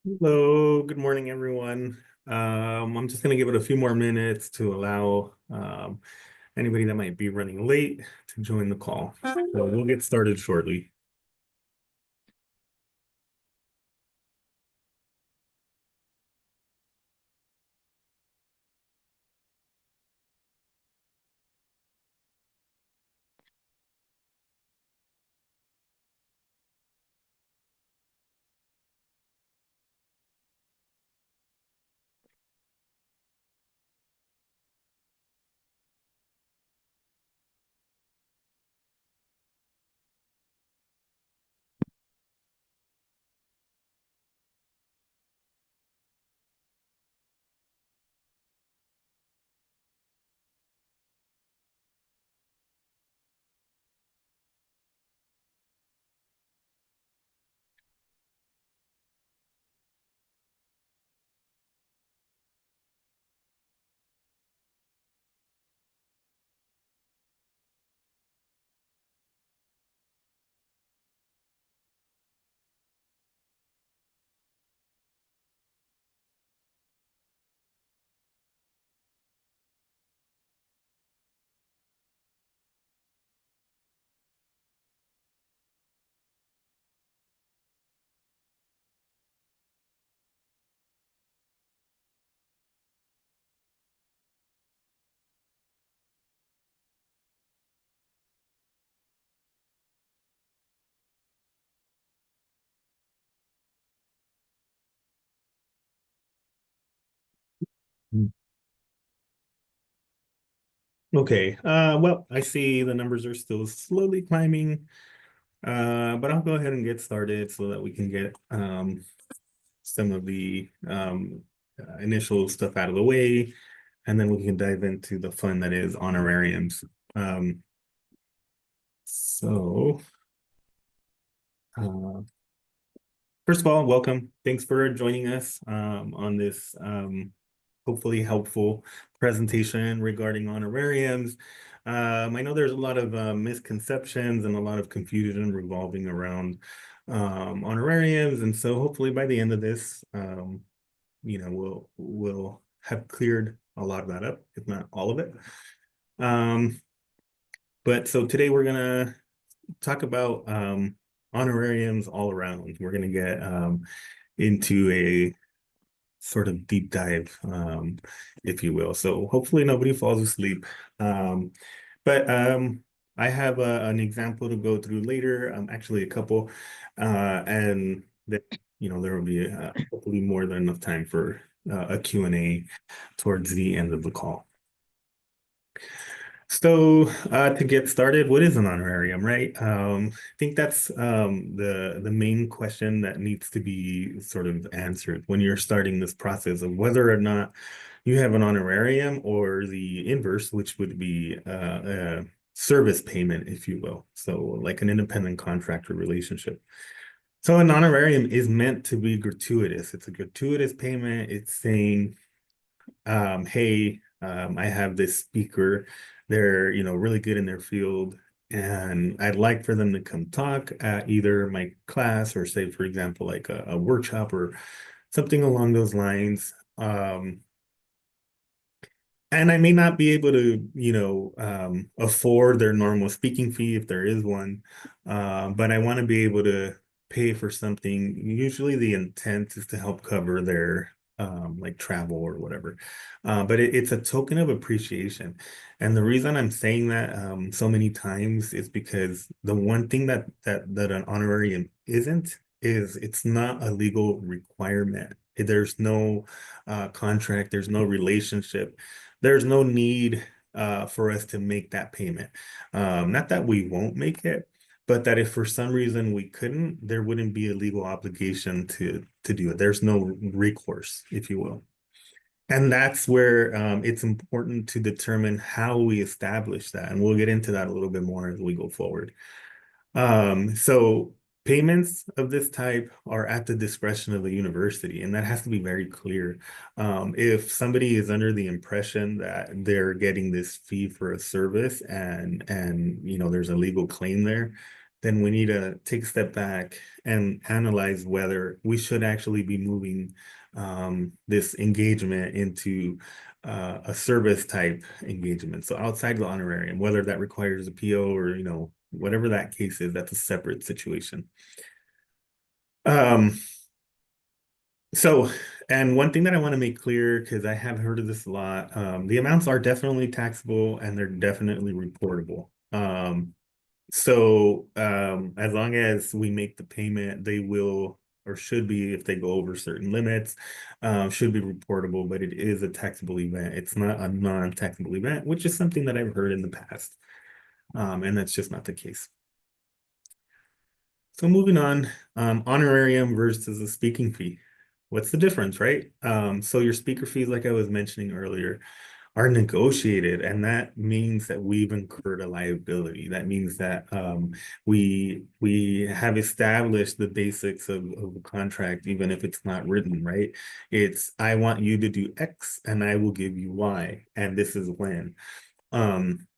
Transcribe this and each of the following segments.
Hello, good morning, everyone. I'm just going to give it a few more minutes to allow anybody that might be running late to join the call. So we'll get started shortly. Okay, well, I see the numbers are still slowly climbing, but I'll go ahead and get started so that we can get some of the initial stuff out of the way, and then we can dive into the fun that is honorariums. Um, so, uh, First of all, welcome. Thanks for joining us on this hopefully helpful presentation regarding honorariums. I know there's a lot of misconceptions and a lot of confusion revolving around honorariums, and so hopefully by the end of this, we'll have cleared a lot of that up, if not all of it. But so today we're gonna talk about honorariums all around. We're gonna get into a sort of deep dive, if you will. So hopefully nobody falls asleep. Um, but I have an example to go through later, actually a couple, and that there will be hopefully more than enough time for a Q&A towards the end of the call. So to get started, what is an honorarium, right? I think that's the main question that needs to be sort of answered when you're starting this process of whether or not you have an honorarium or the inverse, which would be a service payment, if you will. So like an independent contractor relationship. So an honorarium is meant to be gratuitous. It's a gratuitous payment. It's saying hey, I have this speaker. They're, really good in their field, and I'd like for them to come talk at either my class or say, for example, like a workshop or something along those lines. And I may not be able to, afford their normal speaking fee if there is one, but I want to be able to pay for something. Usually the intent is to help cover their like travel or whatever. But it's a token of appreciation. And the reason I'm saying that so many times is because the one thing that an honorarium isn't is it's not a legal requirement. There's no contract, there's no relationship, there's no need for us to make that payment. Not that we won't make it, but that if for some reason we couldn't, there wouldn't be a legal obligation to do it. There's no recourse, if you will. And that's where it's important to determine how we establish that. And we'll get into that a little bit more as we go forward. So payments of this type are at the discretion of the university, and that has to be very clear. If somebody is under the impression that they're getting this fee for a service and there's a legal claim there, then we need to take a step back and analyze whether we should actually be moving this engagement into a service type engagement. So outside the honorarium, whether that requires a PO or, whatever that case is, that's a separate situation. Um, so, and one thing that I want to make clear, because I have heard of this a lot, the amounts are definitely taxable and they're definitely reportable. As long as we make the payment, they will or should be, if they go over certain limits, should be reportable, but it is a taxable event. It's not a non-taxable event, which is something that I've heard in the past. And that's just not the case. So moving on, honorarium versus a speaking fee. What's the difference, right? So your speaker fees, like I was mentioning earlier, are negotiated, and that means that we've incurred a liability. That means that we have established the basics of a contract, even if it's not written, right? It's I want you to do X, and I will give you Y, and this is when. Um,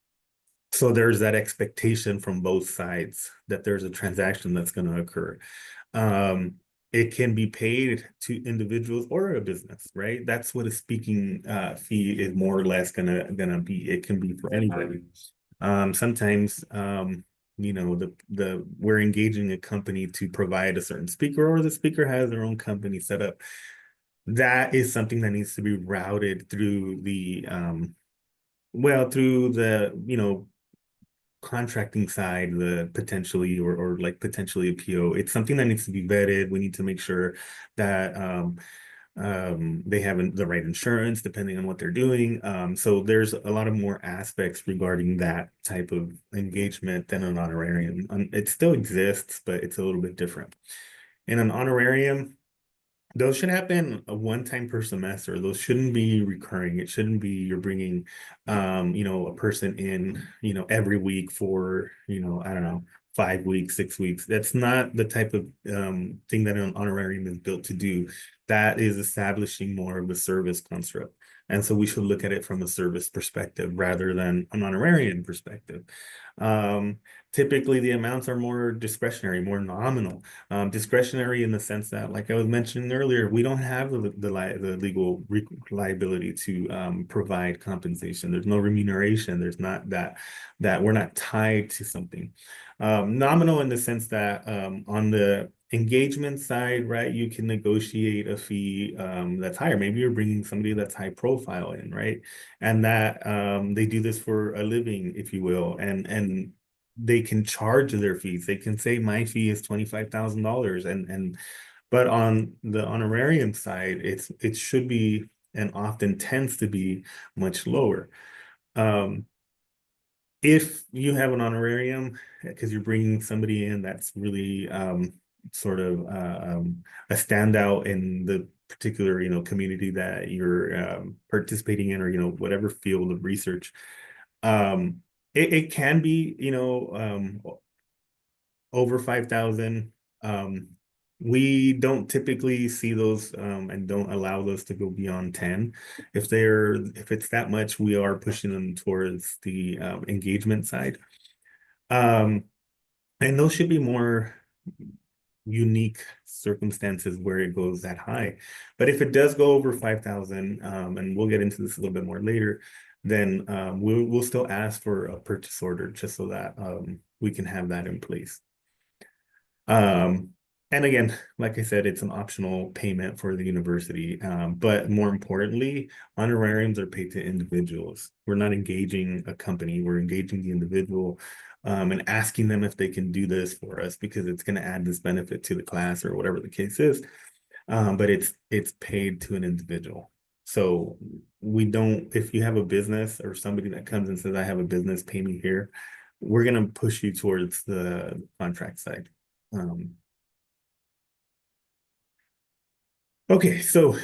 so there's that expectation from both sides that there's a transaction that's going to occur. Um, it can be paid to individuals or a business, right? That's what a speaking fee is more or less gonna be. It can be for anybody. Sometimes the we're engaging a company to provide a certain speaker, or the speaker has their own company set up. That is something that needs to be routed through the through the contracting side, the potentially or like potentially a PO. It's something that needs to be vetted. We need to make sure that they have the right insurance depending on what they're doing. So there's a lot of more aspects regarding that type of engagement than an honorarium. It still exists, but it's a little bit different. In an honorarium, those should happen a one time per semester. Those shouldn't be recurring. It shouldn't be you're bringing, a person in, every week for, I don't know, 5 weeks, 6 weeks. That's not the type of thing that an honorarium is built to do. That is establishing more of a service construct. And so we should look at it from a service perspective rather than an honorarium perspective. Um, Typically, the amounts are more discretionary, more nominal. Discretionary in the sense that, like I was mentioning earlier, we don't have the legal liability to provide compensation. There's no remuneration. There's not that we're not tied to something. Nominal in the sense that on the engagement side, right, you can negotiate a fee that's higher. Maybe you're bringing somebody that's high profile in, right, and that they do this for a living, if you will, and they can charge their fees. They can say my fee is $25,000, and but on the honorarium side, it should be and often tends to be much lower. Um, if you have an honorarium because you're bringing somebody in that's really sort of a standout in the particular community that you're participating in, or whatever field of research, it can be over 5,000. Um, we don't typically see those and don't allow those to go beyond 10. If it's that much, we are pushing them towards the engagement side. Um, and those should be more unique circumstances where it goes that high. But if it does go over 5,000, and we'll get into this a little bit more later, then we'll still ask for a purchase order just so that we can have that in place. Um, and again, like I said, it's an optional payment for the university. But more importantly, honorariums are paid to individuals. We're not engaging a company, we're engaging the individual and asking them if they can do this for us because it's going to add this benefit to the class or whatever the case is. But it's paid to an individual. So we don't, if you have a business or somebody that comes and says, I have a business, pay me here, we're going to push you towards the contract side. Um, okay, so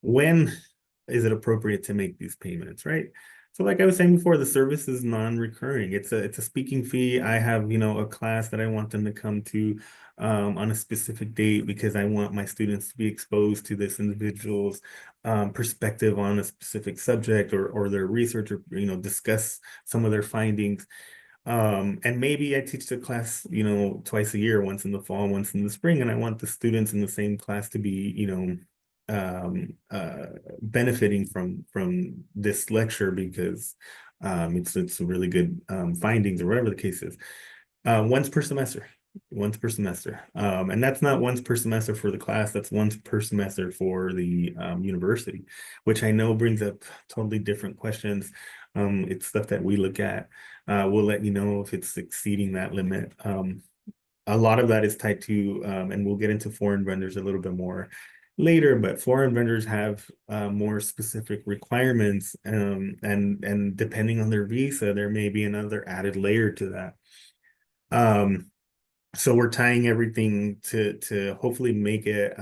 when is it appropriate to make these payments, right? So like I was saying before, the service is non-recurring. It's a speaking fee. I have, a class that I want them to come to on a specific date because I want my students to be exposed to this individual's perspective on a specific subject or their research, or discuss some of their findings. And maybe I teach the class, twice a year, once in the fall, once in the spring, and I want the students in the same class to be, benefiting from this lecture because it's a really good findings or whatever the case is. Once per semester, once per semester. And that's not once per semester for the class, that's once per semester for the university, which I know brings up totally different questions. It's stuff that we look at. We'll let you know if it's exceeding that limit. A lot of that is tied to, and we'll get into foreign vendors a little bit more later, but foreign vendors have more specific requirements, and depending on their visa, there may be another added layer to that. Um, so we're tying everything to hopefully make it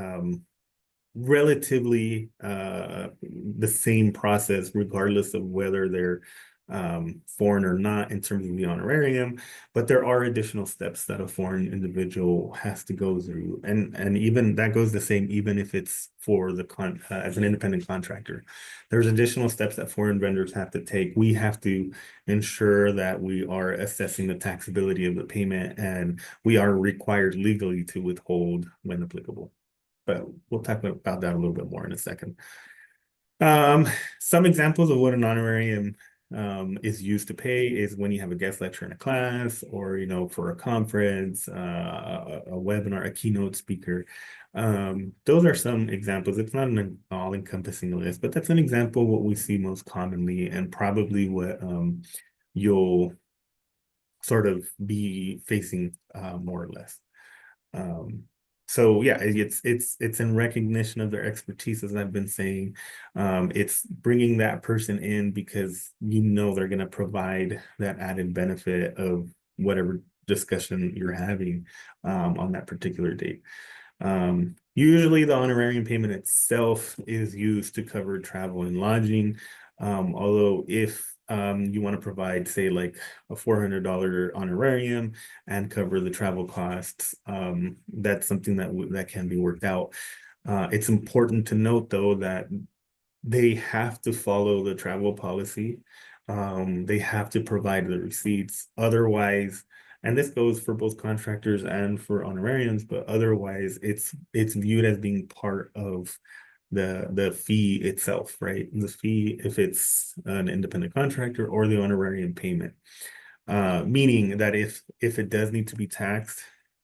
relatively the same process, regardless of whether they're foreign or not in terms of the honorarium. But there are additional steps that a foreign individual has to go through, and even that goes the same even if it's for the as an independent contractor. There's additional steps that foreign vendors have to take. We have to ensure that we are assessing the taxability of the payment, and we are required legally to withhold when applicable. But we'll talk about that a little bit more in a second. Um, some examples of what an honorarium is used to pay is when you have a guest lecturer in a class, or for a conference, a webinar, a keynote speaker. Those are some examples. It's not an all-encompassing list, but that's an example of what we see most commonly, and probably what you'll sort of be facing more or less. Um, so yeah, it's in recognition of their expertise, as I've been saying. It's bringing that person in because they're going to provide that added benefit of whatever discussion you're having on that particular date. Usually the honorarium payment itself is used to cover travel and lodging. Although if you want to provide, say, like a $400 honorarium and cover the travel costs, that's something that can be worked out. It's important to note, though, that they have to follow the travel policy. They have to provide the receipts. Otherwise, and this goes for both contractors and for honorariums, but otherwise it's viewed as being part of the fee itself, right? The fee, if it's an independent contractor, or the honorarium payment. Meaning that if it does need to be taxed,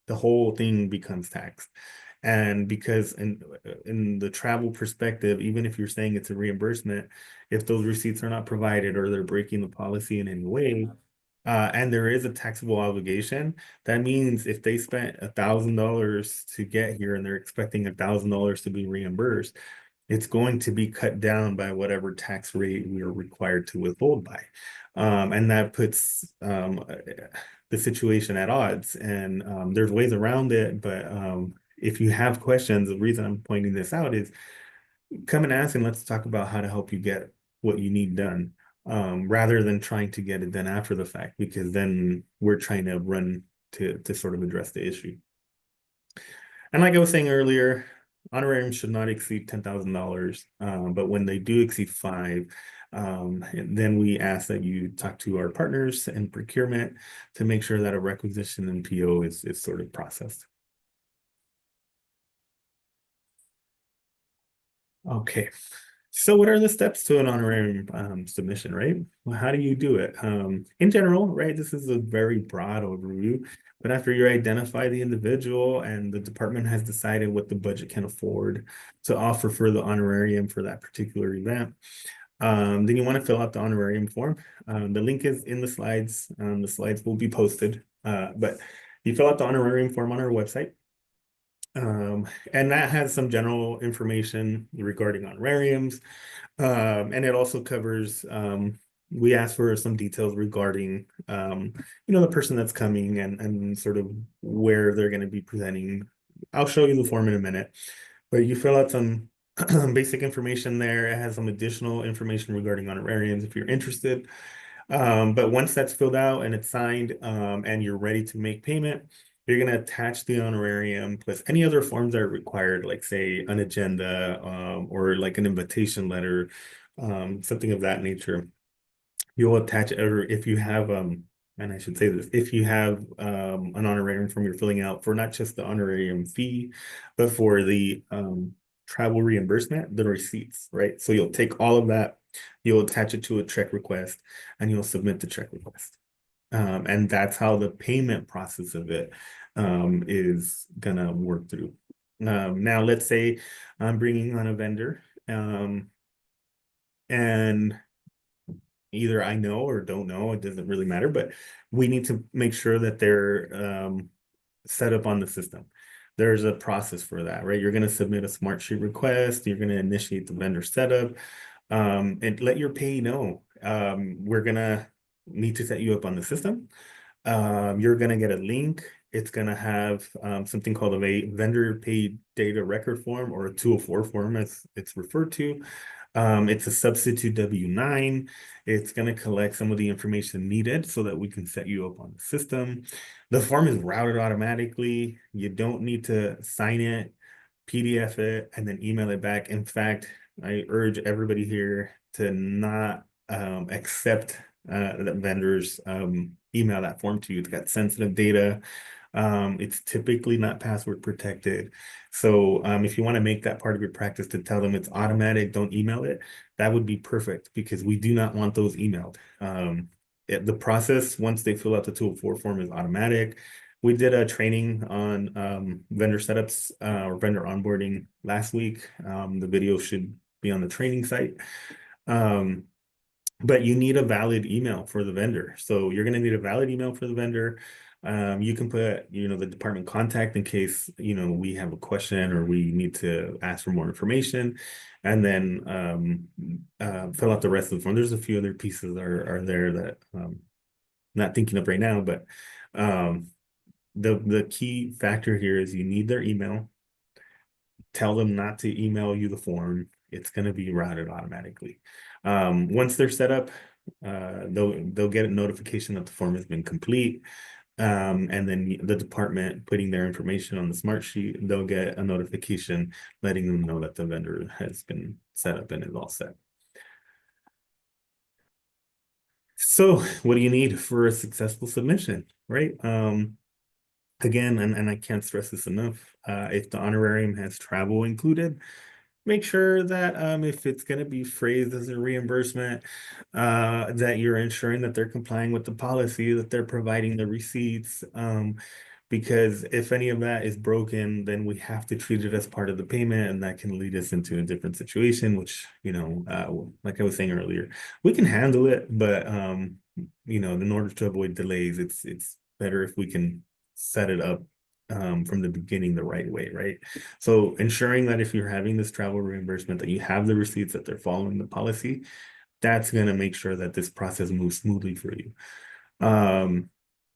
the whole thing becomes taxed. And because in the travel perspective, even if you're saying it's a reimbursement, if those receipts are not provided or they're breaking the policy in any way, and there is a taxable obligation, that means if they spent $1,000 to get here and they're expecting $1,000 to be reimbursed, it's going to be cut down by whatever tax rate we are required to withhold by. And that puts the situation at odds. And there's ways around it, but if you have questions, the reason I'm pointing this out is come and ask, and let's talk about how to help you get what you need done, rather than trying to get it done after the fact, because then we're trying to run to sort of address the issue. And like I was saying earlier, honorariums should not exceed $10,000, but when they do exceed five, then we ask that you talk to our partners in procurement to make sure that a requisition and PO is sort of processed. Okay. So what are the steps to an honorarium submission, right? Well, how do you do it? In general, right, this is a very broad overview, but after you identify the individual and the department has decided what the budget can afford to offer for the honorarium for that particular event, then you want to fill out the honorarium form. The link is in the slides. The slides will be posted, but you fill out the honorarium form on our website. And that has some general information regarding honorariums. And it also covers, we ask for some details regarding, the person that's coming and sort of where they're going to be presenting. I'll show you the form in a minute, but you fill out some basic information there. It has some additional information regarding honorariums if you're interested. But once that's filled out and it's signed, and you're ready to make payment, you're going to attach the honorarium plus any other forms that are required, like say an agenda, or like an invitation letter, something of that nature. You'll attach if you have and I should say this, if you have an honorarium form you're filling out for not just the honorarium fee, but for the travel reimbursement, the receipts, right? So you'll take all of that, you'll attach it to a check request, and you'll submit the check request. And that's how the payment process of it is gonna work through. Now, let's say I'm bringing on a vendor, and either I know or don't know, it doesn't really matter, but we need to make sure that they're set up on the system. There's a process for that, right? You're going to submit a smart sheet request, you're going to initiate the vendor setup, and let your payee know. We're going to need to set you up on the system. You're going to get a link. It's going to have something called a vendor paid data record form, or a 204 form as it's referred to. It's a substitute W-9. It's going to collect some of the information needed so that we can set you up on the system. The form is routed automatically. You don't need to sign it, PDF it, and then email it back. In fact, I urge everybody here to not accept that vendors email that form to you. It's got sensitive data. It's typically not password protected. So if you want to make that part of your practice to tell them it's automatic, don't email it, that would be perfect because we do not want those emailed. The process, once they fill out the 204 form, is automatic. We did a training on vendor setups or vendor onboarding last week. The video should be on the training site. But you need a valid email for the vendor. So you're going to need a valid email for the vendor. You can put, the department contact in case, we have a question or we need to ask for more information, and then fill out the rest of the form. There's a few other pieces that are there that not thinking of right now, but the key factor here is you need their email. Tell them not to email you the form. It's going to be routed automatically. Once they're set up, they'll get a notification that the form has been complete. And then the department putting their information on the smart sheet, they'll get a notification letting them know that the vendor has been set up and is all set. So what do you need for a successful submission, right? Again, and I can't stress this enough, if the honorarium has travel included, make sure that if it's going to be phrased as a reimbursement, that you're ensuring that they're complying with the policy, that they're providing the receipts. Because if any of that is broken, then we have to treat it as part of the payment, and that can lead us into a different situation, which, like I was saying earlier, we can handle it, but in order to avoid delays, it's better if we can set it up from the beginning the right way, right? So ensuring that if you're having this travel reimbursement, that you have the receipts, that they're following the policy, that's going to make sure that this process moves smoothly for you.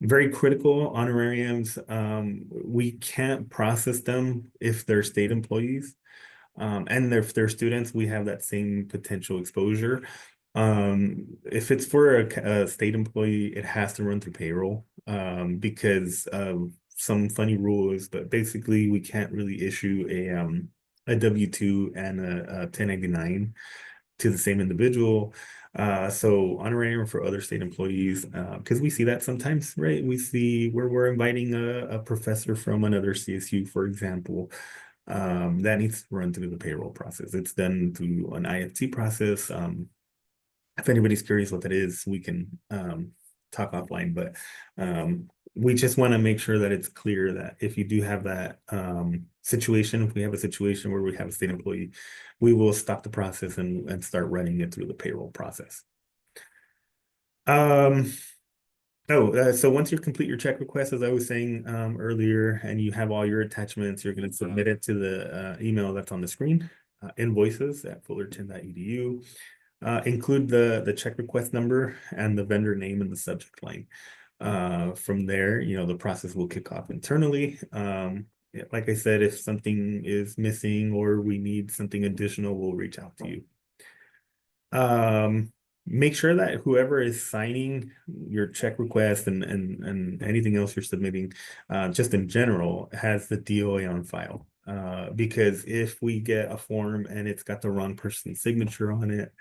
Very critical honorariums. We can't process them if they're state employees. And if they're students, we have that same potential exposure. If it's for a state employee, it has to run through payroll because of some funny rules, but basically we can't really issue a W-2 and a 1099 to the same individual. So honorarium for other state employees, because we see that sometimes, right? We see where we're inviting a professor from another CSU, for example, that needs to run through the payroll process. It's done through an IFT process. If anybody's curious what that is, we can talk offline, but we just want to make sure that it's clear that if you do have that situation, if we have a situation where we have a state employee, we will stop the process and start running it through the payroll process. So once you complete your check request, as I was saying earlier, and you have all your attachments, you're going to submit it to the email that's on the screen, invoices@fullerton.edu. Include the check request number and the vendor name in the subject line. From there, the process will kick off internally. Like I said, if something is missing or we need something additional, we'll reach out to you. Make sure that whoever is signing your check request and anything else you're submitting, just in general, has the DOA on file. Because if we get a form and it's got the wrong person's signature on it,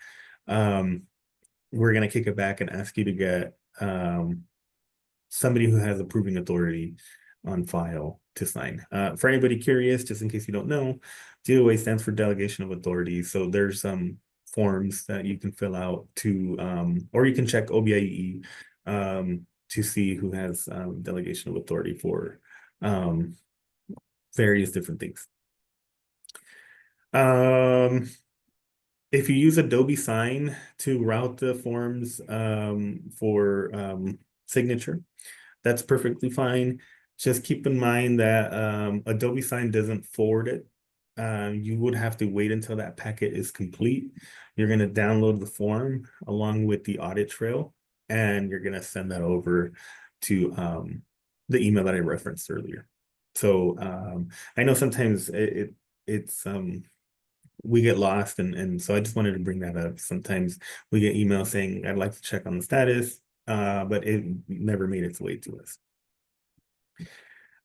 we're going to kick it back and ask you to get somebody who has approving authority on file to sign. For anybody curious, just in case you don't know, DOA stands for Delegation of Authority. So there's some forms that you can fill out to, or you can check OBIE to see who has delegation of authority for various different things. If you use Adobe Sign to route the forms for signature, that's perfectly fine. Just keep in mind that Adobe Sign doesn't forward it. You would have to wait until that packet is complete. You're going to download the form along with the audit trail, and you're going to send that over to the email that I referenced earlier. So I know sometimes it's we get lost, and so I just wanted to bring that up. Sometimes we get emails saying, I'd like to check on the status, but it never made its way to us.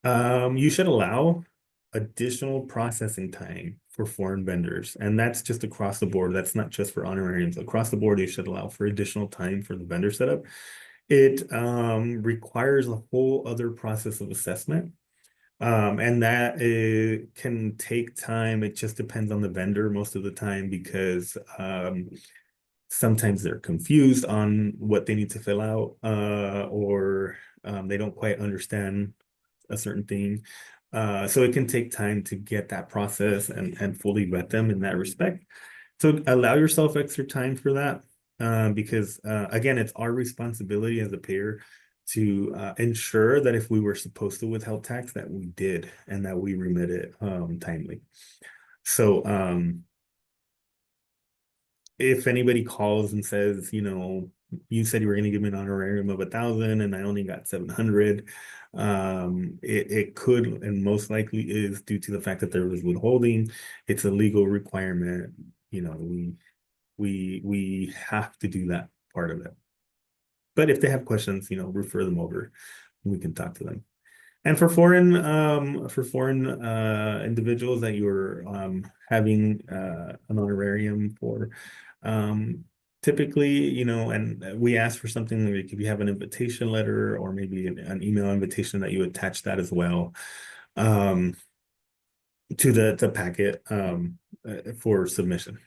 You should allow additional processing time for foreign vendors, and that's just across the board. That's not just for honorariums. Across the board, you should allow for additional time for the vendor setup. It requires a whole other process of assessment. And that can take time. It just depends on the vendor most of the time because sometimes they're confused on what they need to fill out or they don't quite understand a certain thing. So it can take time to get that process and fully vet them in that respect. So allow yourself extra time for that because again, it's our responsibility as a payer to ensure that if we were supposed to withhold tax, that we did and that we remit it timely. So if anybody calls and says, you know, you said you were going to give me an honorarium of 1,000 and I only got 700, it could and most likely is due to the fact that there was withholding. It's a legal requirement. You know, we have to do that part of it. But if they have questions, you know, refer them over and we can talk to them. And for foreign individuals that you're having an honorarium for, typically, you know, and we ask for something like if you have an invitation letter or maybe an email invitation that you attach that as well to the packet for submission.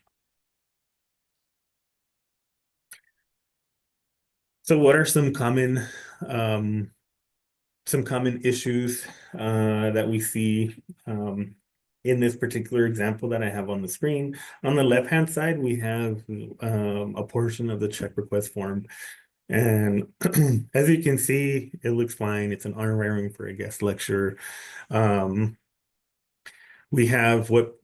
So what are some common issues that we see in this particular example that I have on the screen. On the left-hand side, we have a portion of the check request form. And as you can see, it looks fine. It's an honorarium for a guest lecture. We have what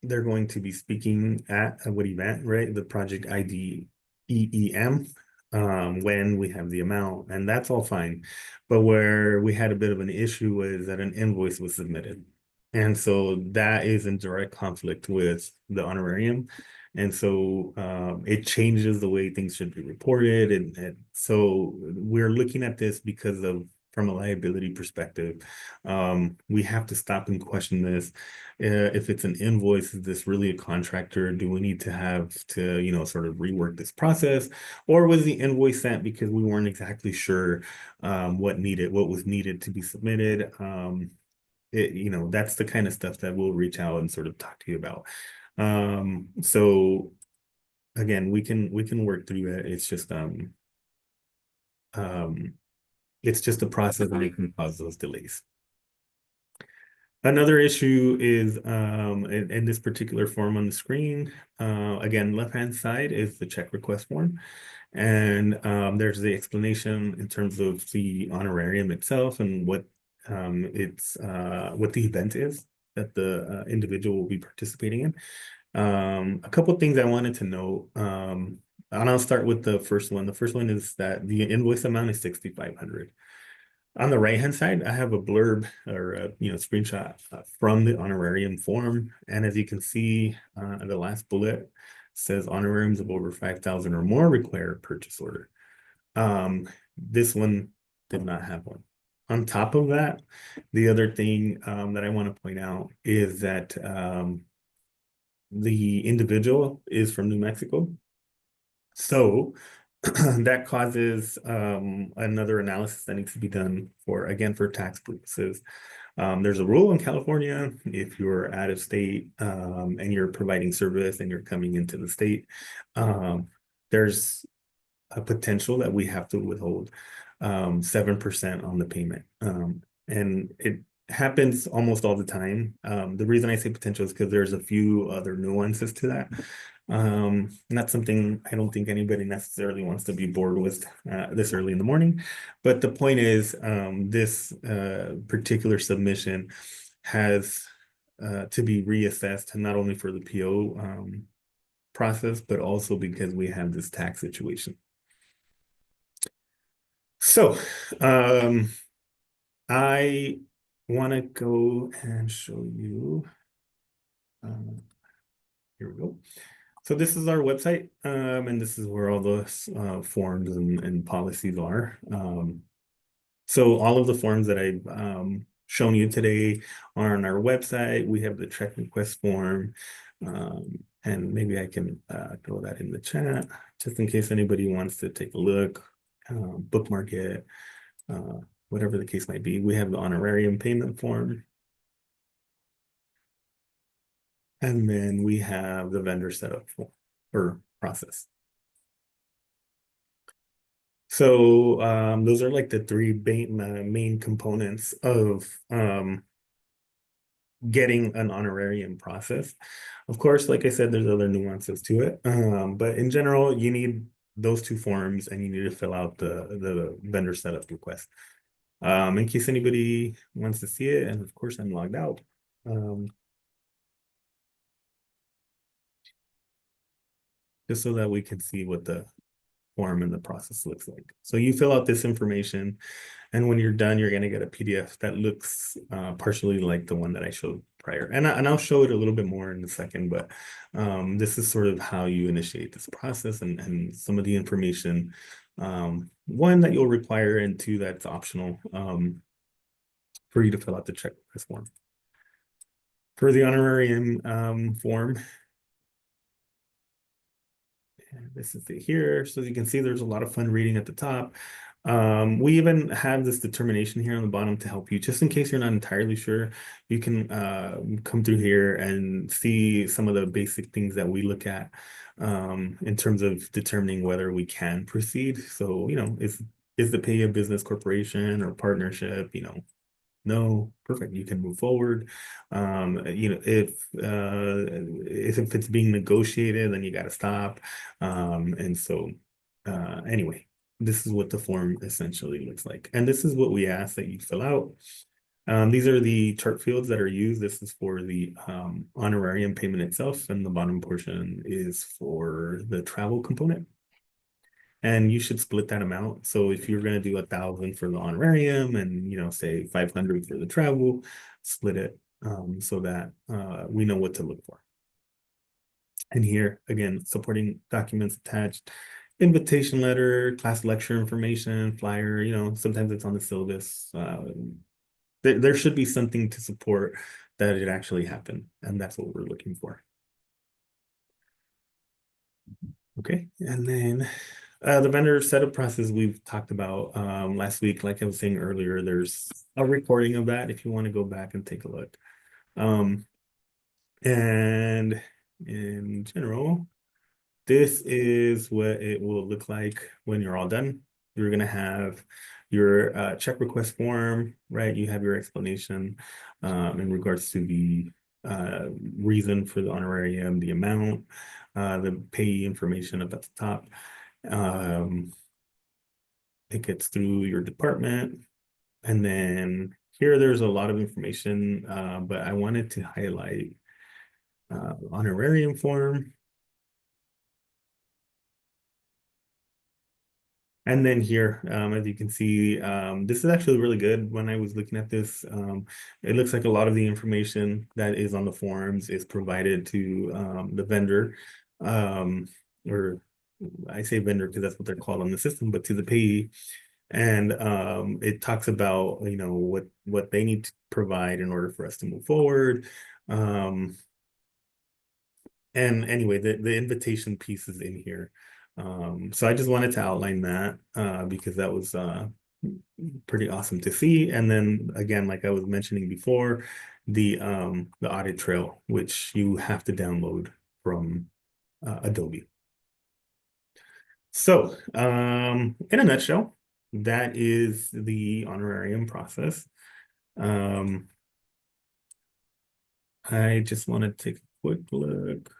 they're going to be speaking at what event, right? The project ID EEM, when we have the amount, and that's all fine. But where we had a bit of an issue was that an invoice was submitted. And so that is in direct conflict with the honorarium. And so it changes the way things should be reported. And so we're looking at this because of from a liability perspective. We have to stop and question this. If it's an invoice, is this really a contractor? Do we need to have to, you know, sort of rework this process? Or was the invoice sent because we weren't exactly sure what was needed to be submitted? You know, that's the kind of stuff that we'll reach out and sort of talk to you about. So again, we can work through it. It's just a process that can cause those delays. Another issue is in this particular form on the screen, again, left-hand side is the check request form. And there's the explanation in terms of the honorarium itself and what what the event is that the individual will be participating in. A couple of things I wanted to note, and I'll start with the first one. The first one is that the invoice amount is $6,500. On the right-hand side, I have a blurb or a screenshot from the honorarium form. And as you can see, the last bullet says honorariums of over 5,000 or more require a purchase order. This one did not have one. On top of that, the other thing that I want to point out is that the individual is from New Mexico. So that causes another analysis that needs to be done for, again, for tax purposes. There's a rule in California, if you're out of state and you're providing service and you're coming into the state, there's a potential that we have to withhold 7% on the payment. And it happens almost all the time. The reason I say potential is because there's a few other nuances to that. Not something I don't think anybody necessarily wants to be bored with this early in the morning. But the point is, this particular submission has to be reassessed, not only for the PO process, but also because we have this tax situation. So, I want to go and show you. Here we go. So this is our website, and this is where all the forms and policies are. So all of the forms that I've shown you today are on our website. We have the check request form, and maybe I can throw that in the chat just in case anybody wants to take a look, bookmark it, whatever the case might be. We have the honorarium payment form. And then we have the vendor setup form or process. So those are like the three main components of getting an honorarium process. Of course, like I said, there's other nuances to it. But in general, you need those two forms and you need to fill out the vendor setup request. In case anybody wants to see it, and of course I'm logged out. Just so that we can see what the form and the process looks like. So you fill out this information, and when you're done, you're going to get a PDF that looks partially like the one that I showed prior. And I'll show it a little bit more in a second, but this is sort of how you initiate this process and some of the information, one, that you'll require, and two, that's optional for you to fill out the check request form. For the honorarium form, and this is it here. So as you can see, there's a lot of fun reading at the top. We even have this determination here on the bottom to help you, just in case you're not entirely sure. You can come through here and see some of the basic things that we look at in terms of determining whether we can proceed. So, is the pay a business corporation or partnership? No, perfect. You can move forward. If it's being negotiated, then you got to stop. And so, anyway, this is what the form essentially looks like, and this is what we ask that you fill out. These are the chart fields that are used. This is for the honorarium payment itself, and the bottom portion is for the travel component. And you should split that amount. So if you're going to do 1,000 for the honorarium and, say 500 for the travel, split it so that we know what to look for. And here, again, supporting documents attached, invitation letter, class lecture information, flyer, sometimes it's on the syllabus. There should be something to support that it actually happened. And that's what we're looking for. Okay, and then the vendor setup process we've talked about last week. Like I was saying earlier, there's a recording of that if you want to go back and take a look. And in general, this is what it will look like when you're all done. You're going to have your check request form, right? You have your explanation in regards to the reason for the honorarium, the amount, the payee information up at the top. It gets through your department, and then here there's a lot of information, but I wanted to highlight honorarium form. And then here, as you can see, this is actually really good. When I was looking at this, it looks like a lot of the information that is on the forms is provided to the vendor, or I say vendor because that's what they're called on the system, but to the payee. And it talks about, what they need to provide in order for us to move forward. And anyway, the invitation piece is in here. So I just wanted to outline that because that was pretty awesome to see. And then again, like I was mentioning before, the audit trail, which you have to download from Adobe. So, in a nutshell, that is the honorarium process. Um, I just want to take a quick look.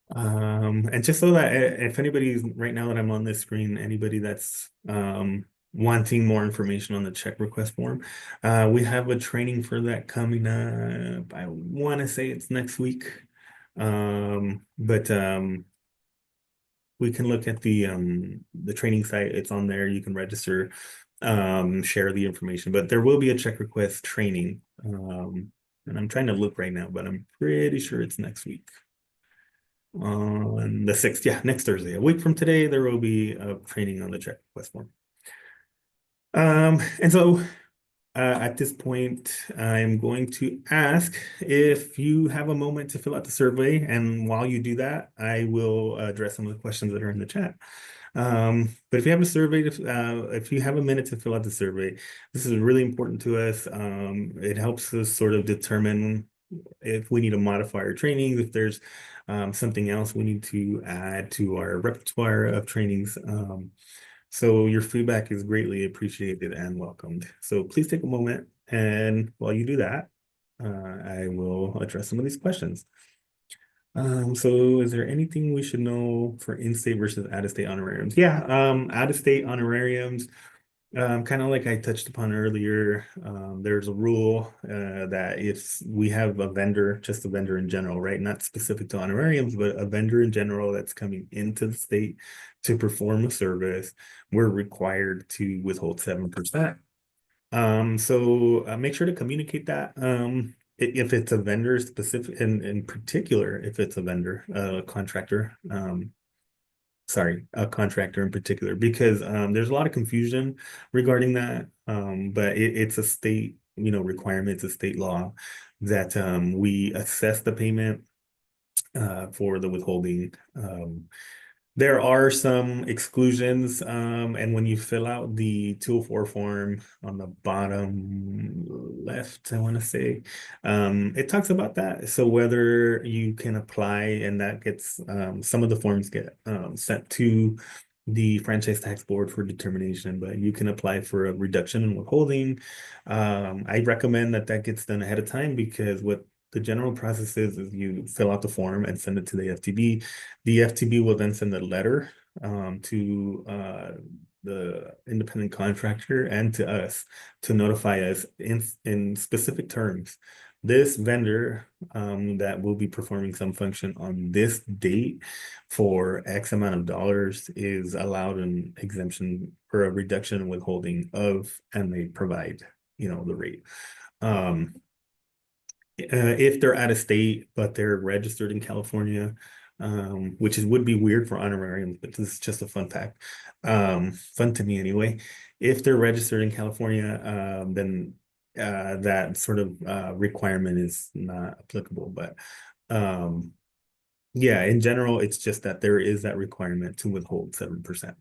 And just so that if anybody's right now that I'm on this screen, anybody that's wanting more information on the check request form, we have a training for that coming up. I want to say it's next week. But we can look at the training site. It's on there. You can register, share the information. But there will be a check request training. And I'm trying to look right now, but I'm pretty sure it's next week on the 6th. Yeah, next Thursday. A week from today, there will be a training on the check request form. And so at this point, I'm going to ask if you have a moment to fill out the survey. And while you do that, I will address some of the questions that are in the chat. But if you have a survey, if you have a minute to fill out the survey, this is really important to us. It helps us sort of determine if we need to modify our trainings, if there's something else we need to add to our repertoire of trainings. So your feedback is greatly appreciated and welcomed. So please take a moment, and while you do that, I will address some of these questions. So is there anything we should know for in-state versus out-of-state honorariums? Yeah, out-of-state honorariums, kind of like I touched upon earlier, there's a rule that if we have a vendor, just a vendor in general, right? Not specific to honorariums, but a vendor in general that's coming into the state to perform a service, we're required to withhold 7%. So make sure to communicate that. If it's a vendor specific, and in particular, if it's a vendor, contractor, sorry, a contractor in particular, because there's a lot of confusion regarding that. But it's a state, requirement, it's a state law that we assess the payment for the withholding. There are some exclusions, and when you fill out the 204 form on the bottom left, I want to say, it talks about that. So whether you can apply, and that gets some of the forms get sent to the Franchise Tax Board for determination, but you can apply for a reduction in withholding. I recommend that that gets done ahead of time because what the general process is you fill out the form and send it to the FTB. The FTB will then send a letter to the independent contractor and to us to notify us in specific terms. This vendor that will be performing some function on this date for X amount of dollars is allowed an exemption or a reduction in withholding of, and they provide, the rate. If they're out of state, but they're registered in California, which would be weird for honorariums, but this is just a fun fact. Fun to me anyway. If they're registered in California, then that sort of requirement is not applicable. But yeah, in general, it's just that there is that requirement to withhold 7%.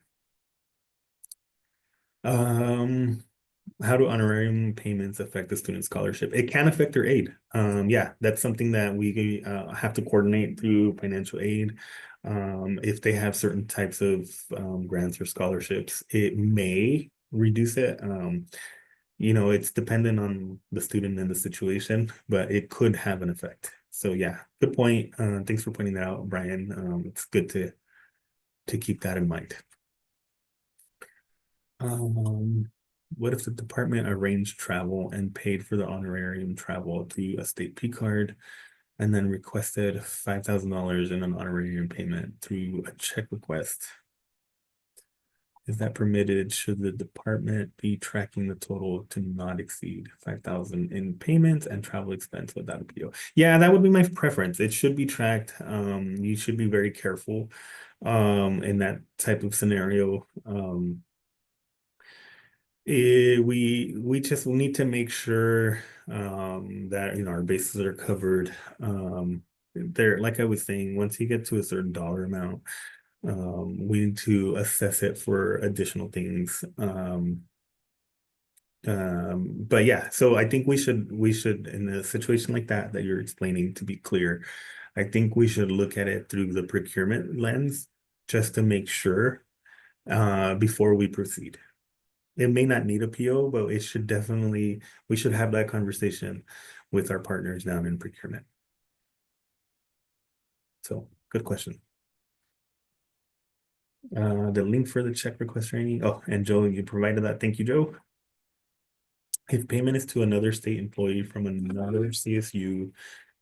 How do honorarium payments affect the student scholarship? It can affect their aid. Yeah, that's something that we have to coordinate through financial aid. If they have certain types of grants or scholarships, it may reduce it. It's dependent on the student and the situation, but it could have an effect. So yeah, good point. Thanks for pointing that out, Brian. It's good to keep that in mind. What if the department arranged travel and paid for the honorarium travel to a state P card and then requested $5,000 in an honorarium payment through a check request? Is that permitted? Should the department be tracking the total to not exceed 5,000 in payments and travel expense without a PO? Yeah, that would be my preference. It should be tracked. You should be very careful in that type of scenario. We just need to make sure that our bases are covered. There, like I was saying, once you get to a certain dollar amount, We need to assess it for additional things. But yeah, so I think we should in a situation like that you're explaining, to be clear, I think we should look at it through the procurement lens just to make sure before we proceed. It may not need a PO, but it should definitely, we should have that conversation with our partners down in procurement. So good question. The link for the check request training. Oh, and Joe, you provided that. Thank you, Joe. If payment is to another state employee from another CSU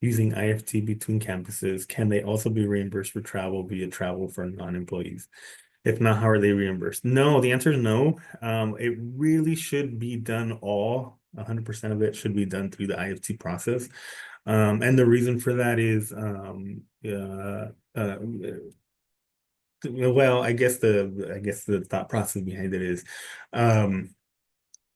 using IFT between campuses, can they also be reimbursed for travel via travel for non-employees? If not, how are they reimbursed? No, the answer is no. It really should be done 100% of it should be done through the IFT process. And the reason for that is, well, I guess the thought process behind it is, um,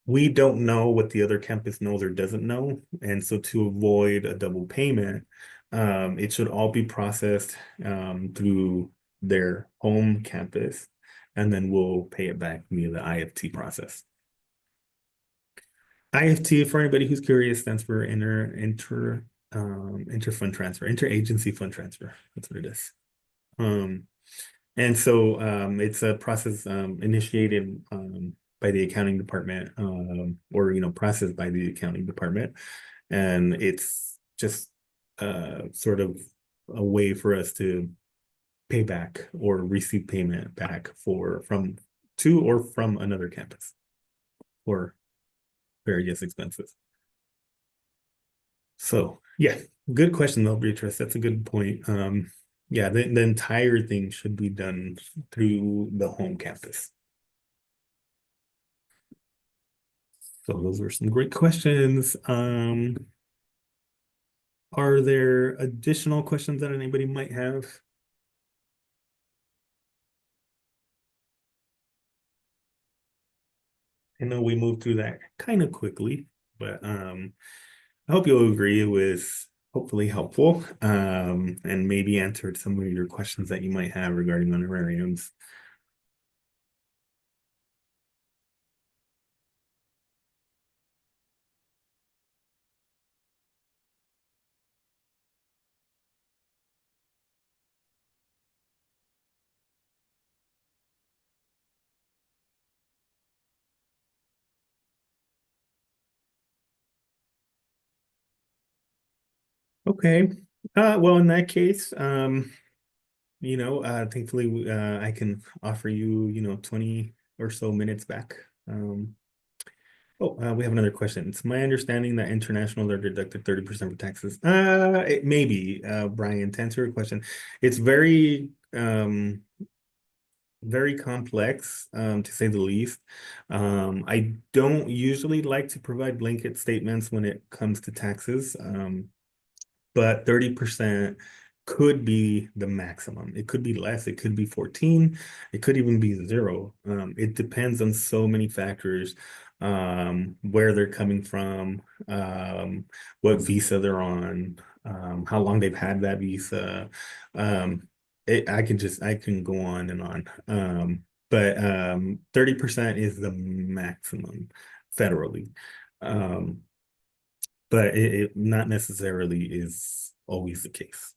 we don't know what the other campus knows or doesn't know. And so to avoid a double payment, it should all be processed through their home campus, and then we'll pay it back via the IFT process. IFT, for anybody who's curious, stands for inter fund transfer, interagency fund transfer. That's what it is. Um, and so it's a process initiated by the accounting department, or processed by the accounting department, and it's just sort of a way for us to pay back or receive payment back from to or from another campus for various expenses. So yeah, good question though, Beatrice. That's a good point. Yeah, the entire thing should be done through the home campus. So those were some great questions. Are there additional questions that anybody might have? I know we moved through that kind of quickly, but I hope you'll agree it was hopefully helpful, and maybe answered some of your questions that you might have regarding honorariums. Okay. Well, in that case, thankfully, I can offer you, 20 or so minutes back. We have another question. It's my understanding that internationals are deducted 30% for taxes. It may be, Brian, to answer your question. It's very complex, to say the least. I don't usually like to provide blanket statements when it comes to taxes. But 30% could be the maximum. It could be less, it could be 14, it could even be zero. It depends on so many factors, where they're coming from, what visa they're on, how long they've had that visa. I can go on and on. But 30% is the maximum federally. Um, but it not necessarily is always the case.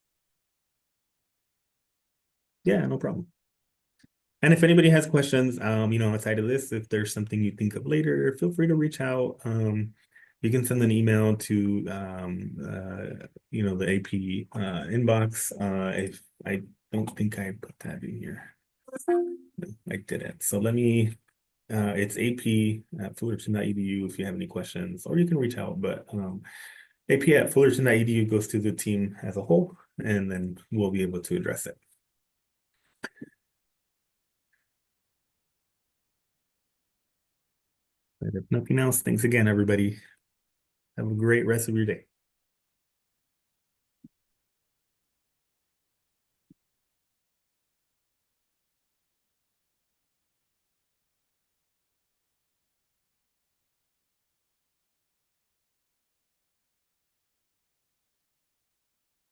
Yeah, no problem. And if anybody has questions, outside of this, if there's something you think of later, feel free to reach out. You can send an email to the AP inbox. If I don't think I put that in here. No, I didn't. So it's AP at fullerton.edu if you have any questions, or you can reach out, but AP at fullerton.edu goes to the team as a whole, and then we'll be able to address it. But if nothing else, thanks again, everybody. Have a great rest of your day.